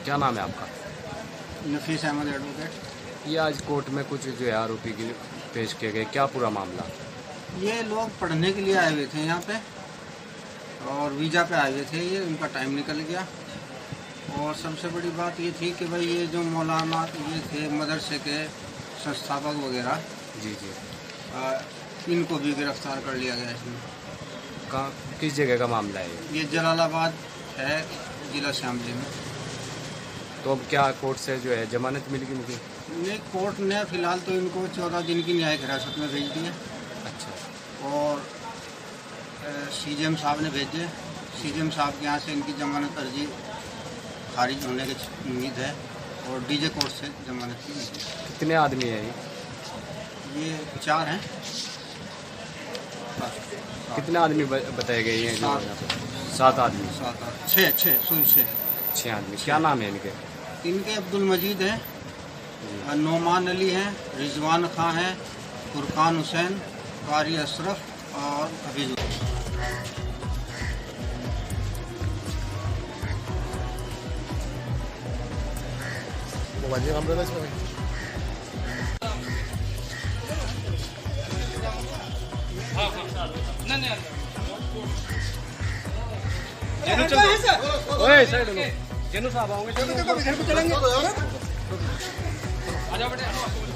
क्या नाम है आपका? नफीस अहमद एडवोकेट। ये आज कोर्ट में कुछ जो है आरोपी की पेश किए गए, क्या पूरा मामला? ये लोग पढ़ने के लिए आए हुए थे यहाँ पे और वीज़ा पे आए हुए थे। ये उनका टाइम निकल गया और सबसे बड़ी बात ये थी कि भाई ये जो मौलाना ये थे मदरसे के संस्थापक वगैरह, जी जी। इनको भी गिरफ्तार कर लिया गया इसमें। कहाँ, किस जगह का मामला है ये जलालाबाद है, जिला शामली में। तो अब क्या कोर्ट से जो है जमानत मिलेगी इनकी? नहीं, कोर्ट ने फिलहाल तो इनको 14 दिन की न्यायिक हिरासत में भेज दिया। अच्छा। और सीजेएम साहब ने भेजे। सीजेएम साहब के यहाँ से इनकी जमानत अर्जी खारिज होने की उम्मीद है और डीजे कोर्ट से जमानत की उम्मीद है। कितने आदमी हैं ये 4 हैं। कितने आदमी बताए गए हैं? 7 आदमी। 6 आदमी। क्या नाम है इनके? इनके अब्दुल मजीद हैं, नोमान अली हैं, रिजवान खां हैं, फुरकान हुसैन, कारी अशरफ और हफीज। जेनू साहब आओगे? घर को चलेंगे। आ जाओ बेटे।